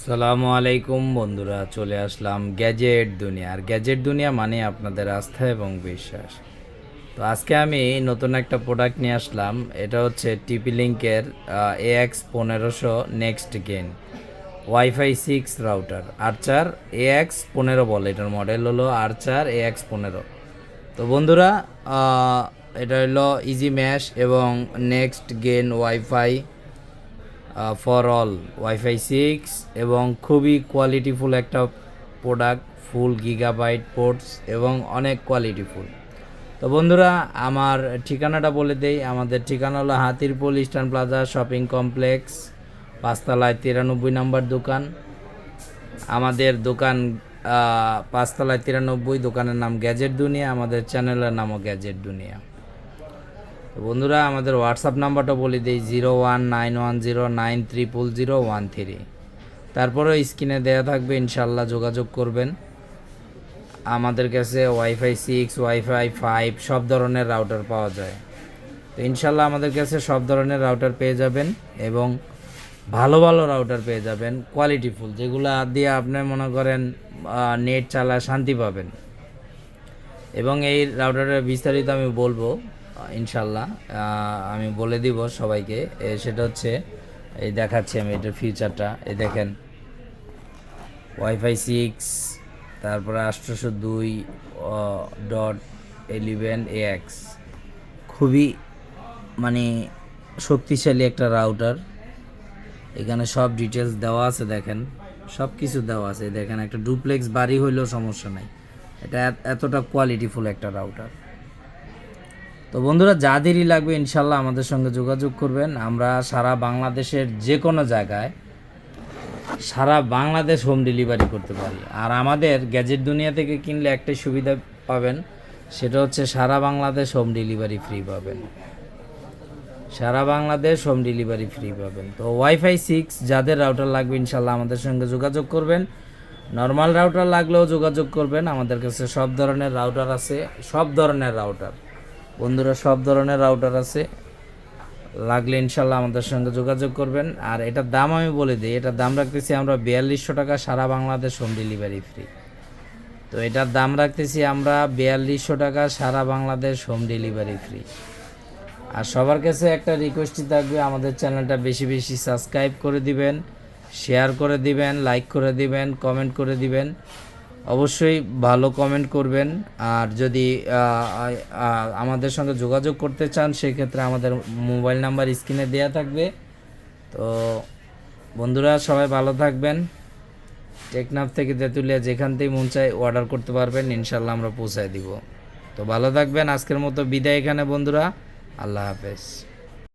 আসসালামু আলাইকুম বন্ধুরা, চলে আসলাম গ্যাজেট দুনিয়া। আর গ্যাজেট দুনিয়া মানে আপনাদের আস্থা এবং বিশ্বাস। তো আজকে আমি নতুন একটা প্রোডাক্ট নিয়ে আসলাম। এটা হচ্ছে টিপি লিঙ্কের AX1500 next gen wifi 6 router. Archer AX15 বলে, এটার মডেল হলো আর্চার AX15। তো বন্ধুরা, এটা হলো ইজি ম্যাশ এবং next gen wifi for all wifi 6 এবং খুবই কোয়ালিটিফুল একটা প্রোডাক্ট, ফুল গিগাবাইট পোর্টস এবং অনেক কোয়ালিটিফুল। তো বন্ধুরা, আমার ঠিকানাটা বলে দেই। আমাদের ঠিকানা হলো Hatirpool Eastern Plaza shopping complex, 5তলায় 93 নম্বর দোকান। আমাদের দোকান 5তলায় 93, দোকানের নাম গ্যাজেট দুনিয়া, আমাদের চ্যানেলের নামও গ্যাজেট দুনিয়া। তো বন্ধুরা, আমাদের হোয়াটসঅ্যাপ নাম্বারটা বলে দিই 0191090013। তারপরেও স্ক্রিনে দেওয়া থাকবে, ইনশাল্লাহ যোগাযোগ করবেন। আমাদের কাছে ওয়াইফাই 6, ওয়াইফাই 5 সব ধরনের রাউটার পাওয়া যায়। তো ইনশাল্লাহ আমাদের কাছে সব ধরনের রাউটার পেয়ে যাবেন এবং ভালো ভালো রাউটার পেয়ে যাবেন, কোয়ালিটিফুল, যেগুলো দিয়ে আপনি মনে করেন নেট চালায় শান্তি পাবেন। এবং এই রাউটারের বিস্তারিত আমি বলবো ইনশাল্লাহ, আমি বলে দিব সবাইকে। সেটা হচ্ছে, এই দেখাচ্ছি আমি এটার ফিচারটা। এই দেখেন, ওয়াইফাই 6, তারপরে 802.11ax, খুবই মানে শক্তিশালী একটা রাউটার। এখানে সব ডিটেলস দেওয়া আছে, দেখেন সব কিছু দেওয়া আছে। দেখেন, একটা ডুপ্লেক্স বাড়ি হইলেও সমস্যা নাই, এটা এতটা কোয়ালিটিফুল একটা রাউটার। তো বন্ধুরা, যাদেরই লাগবে ইনশাল্লাহ আমাদের সঙ্গে যোগাযোগ করবেন। আমরা সারা বাংলাদেশের যে কোনো জায়গায়, সারা বাংলাদেশ হোম ডেলিভারি করতে পারি। আর আমাদের গ্যাজেট দুনিয়া থেকে কিনলে একটাই সুবিধা পাবেন, সেটা হচ্ছে সারা বাংলাদেশ হোম ডেলিভারি ফ্রি পাবেন। সারা বাংলাদেশ হোম ডেলিভারি ফ্রি পাবেন। তো ওয়াইফাই 6 যাদের রাউটার লাগবে ইনশাল্লাহ আমাদের সঙ্গে যোগাযোগ করবেন। নর্মাল রাউটার লাগলেও যোগাযোগ করবেন, আমাদের কাছে সব ধরনের রাউটার আছে। সব ধরনের রাউটার বন্ধুরা, সব ধরনের রাউটার আছে, লাগলে ইনশাল্লাহ আমাদের সঙ্গে যোগাযোগ করবেন। আর এটার দাম আমি বলে দিই, এটার দাম রাখতেছি আমরা 4200 টাকা, সারা বাংলাদেশ হোম ডেলিভারি ফ্রি। তো এটার দাম রাখতেছি আমরা 4200 টাকা, সারা বাংলাদেশ হোম ডেলিভারি ফ্রি। আর সবার কাছে একটা রিকোয়েস্টই থাকবে, আমাদের চ্যানেলটা বেশি বেশি সাবস্ক্রাইব করে দিবেন, শেয়ার করে দিবেন, লাইক করে দিবেন, কমেন্ট করে দিবেন। অবশ্যই ভালো কমেন্ট করবেন। আর যদি আমাদের সঙ্গে যোগাযোগ করতে চান, সেক্ষেত্রে আমাদের মোবাইল নাম্বার স্ক্রিনে দেওয়া থাকবে। তো বন্ধুরা, সবাই ভালো থাকবেন। টেকনাফ থেকে তেঁতুলিয়া যেখান থেকে মন চায় অর্ডার করতে পারবেন, ইনশাল্লাহ আমরা পৌঁছায় দিব। তো ভালো থাকবেন। আজকের মতো বিদায় এখানে বন্ধুরা, আল্লাহ হাফেজ।